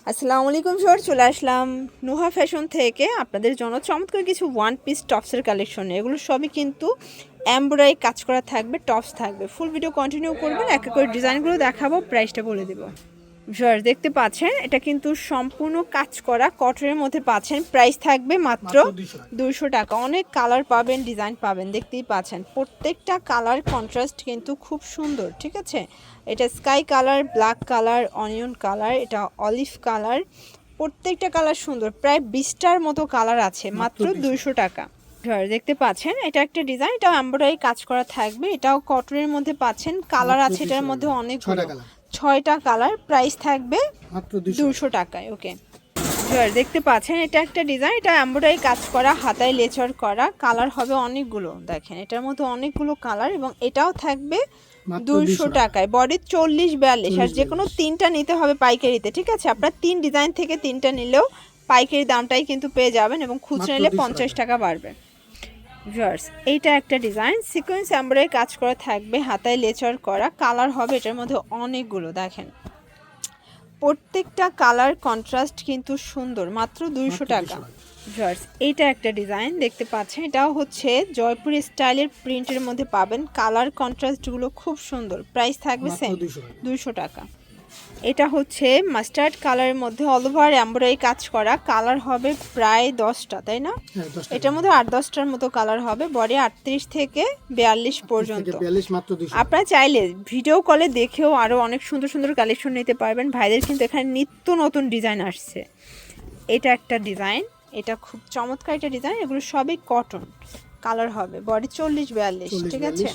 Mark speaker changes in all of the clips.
Speaker 1: আসসালামু আলাইকুম স্যার, চলে আসলাম নুহা ফ্যাশন থেকে আপনাদের জন্য চমৎকার কিছু ওয়ান পিস টপসের কালেকশন। এগুলো সবই কিন্তু এমব্রয়ডারি কাজ করা থাকবে, টপস থাকবে। ফুল ভিডিও কন্টিনিউ করবেন, এক এক করে ডিজাইনগুলো দেখাবো, প্রাইসটা বলে দেবো। স্যার দেখতে পাচ্ছেন এটা কিন্তু সম্পূর্ণ কাজ করা কটনের মধ্যে পাচ্ছেন। প্রাইস থাকবে মাত্র 200 টাকা। অনেক কালার পাবেন, ডিজাইন পাবেন, দেখতেই পাচ্ছেন প্রত্যেকটা কালার কন্ট্রাস্ট কিন্তু খুব সুন্দর। ঠিক আছে, এটা sky colour, black colour, onion colour, এটা অলিভ কালার, প্রত্যেকটা কালার সুন্দর। প্রায় 20টার মতো কালার আছে, মাত্র 200 টাকা। দেখতে পাচ্ছেন এটা একটা ডিজাইন, এটাও এমব্রয়ডারি কাজ করা থাকবে, এটাও কটনের মধ্যে পাচ্ছেন। কালার আছে এটার মধ্যে অনেক, 6টা কালার। প্রাইস থাকবে মাত্র 200 টাকায়। ওকে, দেখতে পাচ্ছেন এটা একটা ডিজাইন, এটা এমব্রয়ডারি কাজ করা, হাতায় লেচার করা। কালার হবে অনেকগুলো, দেখেন এটার মধ্যে অনেকগুলো কালার, এবং এটাও থাকবে 200 টাকায়। বডি 40-42, আর যে কোনো 3টা নিতে হবে পাইকারিতে। ঠিক আছে, আপনার 3 ডিজাইন থেকে 3টা নিলেও পাইকারি দামটাই কিন্তু পেয়ে যাবেন, এবং খুচরা নিলে 50 টাকা বাড়বে। এইটা একটা ডিজাইন, সিকোয়েন্স এমব্রয়ডারি কাজ করা থাকবে, হাতায় লেচার করা। কালার হবে এটার মধ্যে অনেকগুলো, দেখেন প্রত্যেকটা কালার কন্ট্রাস্ট কিন্তু সুন্দর, মাত্র 200 টাকা। এইটা একটা ডিজাইন দেখতে পাচ্ছেন, এটাও হচ্ছে জয়পুরি স্টাইলের প্রিন্টের মধ্যে পাবেন। কালার কন্ট্রাস্টগুলো খুব সুন্দর। প্রাইস থাকবে সেম 200 টাকা। এটা হচ্ছে মাস্টার্ড কালারের মধ্যে অল ওভার এমব্রয়ডারি কাজ করা। কালার হবে প্রায় 10টা, তাই না? এটার মধ্যে 8-10টার মতো কালার হবে। বডি 38 থেকে 42 পর্যন্ত। আপনারা চাইলে ভিডিও কলে দেখেও আরও অনেক সুন্দর সুন্দর কালেকশন নিতে পারবেন। ভাইদের কিন্তু এখানে নিত্য নতুন ডিজাইন আসছে। এটা একটা ডিজাইন, এটা খুব চমৎকার একটা ডিজাইন। এগুলো সবই কটন, কালার হবে। বডি 40-42, ঠিক আছে,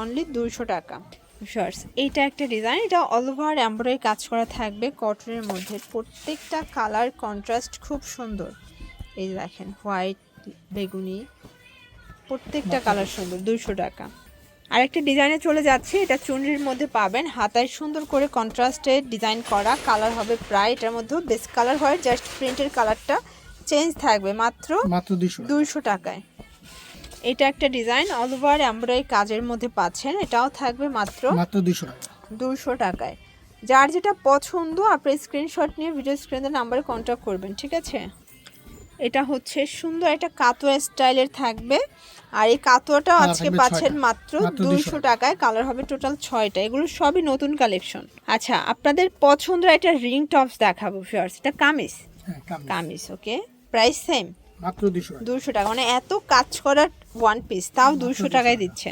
Speaker 1: অনলি 200 টাকা। এইটা একটা ডিজাইন, এটা অল ওভার এমব্রয়ডারি কাজ করা থাকবে কটনের মধ্যে। প্রত্যেকটা কালার কন্ট্রাস্ট খুব সুন্দর। এই দেখেন হোয়াইট, বেগুনি, প্রত্যেকটা কালার সুন্দর, 200 টাকা। আরেকটা ডিজাইনে চলে যাচ্ছে, এটা চুনরির মধ্যে পাবেন, হাতায় সুন্দর করে কন্ট্রাস্টে ডিজাইন করা। কালার হবে প্রায়, এটার মধ্যে বেস কালার হয়, জাস্ট প্রিন্টের কালারটা চেঞ্জ থাকবে। মাত্র 200 টাকায়। এটা একটা ডিজাইন অল ওভার এমব্রয়ডারি কাজের মধ্যে পাচ্ছেন, এটাও থাকবে মাত্র 200 টাকায়। যার যেটা পছন্দ আপনি স্ক্রিনশট নিয়ে ভিডিও স্ক্রিনের নাম্বারে কন্ট্যাক্ট করবেন। ঠিক আছে, এটা হচ্ছে সুন্দর একটা কাতোয়া স্টাইলের থাকবে, আর এই কাতোয়াটাও আজকে পাচ্ছেন মাত্র 200 টাকায়। কালার হবে টোটাল 6টা। এগুলো সবই নতুন কালেকশন। আচ্ছা, আপনাদের পছন্দের একটা রিং টপস দেখাবো ফিয়ার্স। এটা কামিজ, কামিজ। ওকে, প্রাইস সেম মাত্র 200 টাকা। মানে এত কাজ করা ওয়ান পিস, তাও 200 টাকায় দিচ্ছে।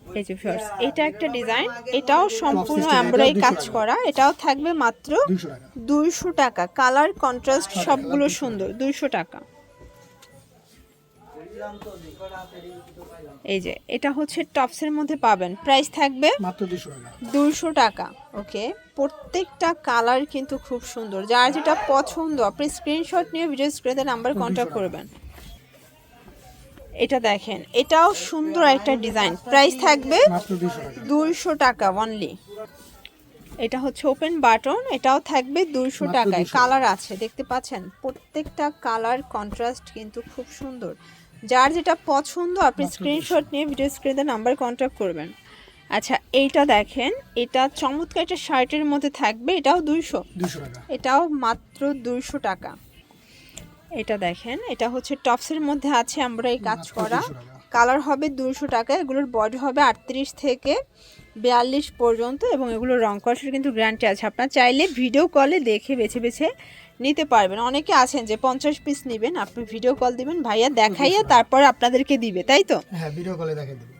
Speaker 1: এই যে ফিয়ার্স, এটা একটা ডিজাইন, এটাও সম্পূর্ণ এমব্রয়ডারি কাজ করা, এটাও থাকবে মাত্র 200 টাকা। কালার কন্ট্রাস্ট সবগুলো সুন্দর, 200 টাকা। এই যে এটা হচ্ছে টপসের মধ্যে পাবেন, প্রাইস থাকবে মাত্র 200 টাকা। ওকে, প্রত্যেকটা কালার কিন্তু খুব সুন্দর। যার যেটা পছন্দ আপনি স্ক্রিনশট নিয়ে ভিডিও স্ক্রিনে নাম্বার কন্ট্যাক্ট করবেন। এটা দেখেন, এটাও সুন্দর একটা ডিজাইন। প্রাইস থাকবে 200 টাকা অনলি। এটা হচ্ছে ওপেন বাটন, এটাও থাকবে 200 টাকায়। কালার আছে দেখতে পাচ্ছেন, প্রত্যেকটা কালার কন্ট্রাস্ট কিন্তু খুব সুন্দর। যার যেটা পছন্দ আপনি স্ক্রিনশট নিয়ে ভিডিও স্ক্রিনে নাম্বার কন্ট্যাক্ট করবেন। আচ্ছা, এইটা দেখেন, এটা চমৎকার একটা শার্টের মধ্যে থাকবে, এটাও 200 টাকা। এটাও মাত্র 200 টাকা। এটা দেখেন, এটা হচ্ছে টপসের মধ্যে আছে এমব্রয়ডারি কাজ করা। কালার হবে 200 টাকা। এগুলোর বডি হবে 38 থেকে 42 পর্যন্ত, এবং এগুলো রং কষের কিন্তু গ্যারান্টি আছে। আপনারা চাইলে ভিডিও কলে দেখে বেছে বেছে নিতে পারবেন। অনেকে আছেন যে 50 পিস নেবেন, আপনি ভিডিও কল দিবেন, ভাইয়া দেখাইয়া তারপর আপনাদেরকে দিবে, তাই তো?
Speaker 2: হ্যাঁ, ভিডিও কলে দেখাই দেব।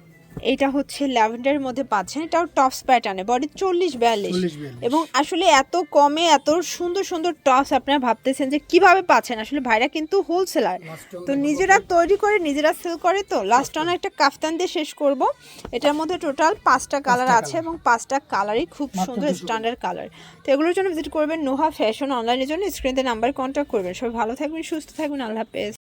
Speaker 1: এটা হচ্ছে ল্যাভেন্ডারের মধ্যে পাচ্ছেন, এটাও টপস প্যাটার্নে, বডি 40-42, এবং আসলে এত কমে এত সুন্দর সুন্দর টপস আপনারা ভাবতেছেন যে কিভাবে পাচ্ছেন। আসলে ভাইরা কিন্তু হোলসেলার, তো নিজেরা তৈরি করে নিজেরা সেল করে। তো লাস্ট অন একটা কাফতান দিয়ে শেষ করব। এটার মধ্যে টোটাল 5টা কালার আছে, এবং 5টা কালারই খুব সুন্দর স্ট্যান্ডার্ড কালার। তো এগুলোর জন্য ভিজিট করবেন নুহা ফ্যাশন অনলাইনের জন্য স্ক্রিনে নাম্বার কন্ট্যাক্ট করবেন। সবাই ভালো থাকবেন, সুস্থ থাকবেন, আল্লাহ হাফেজ।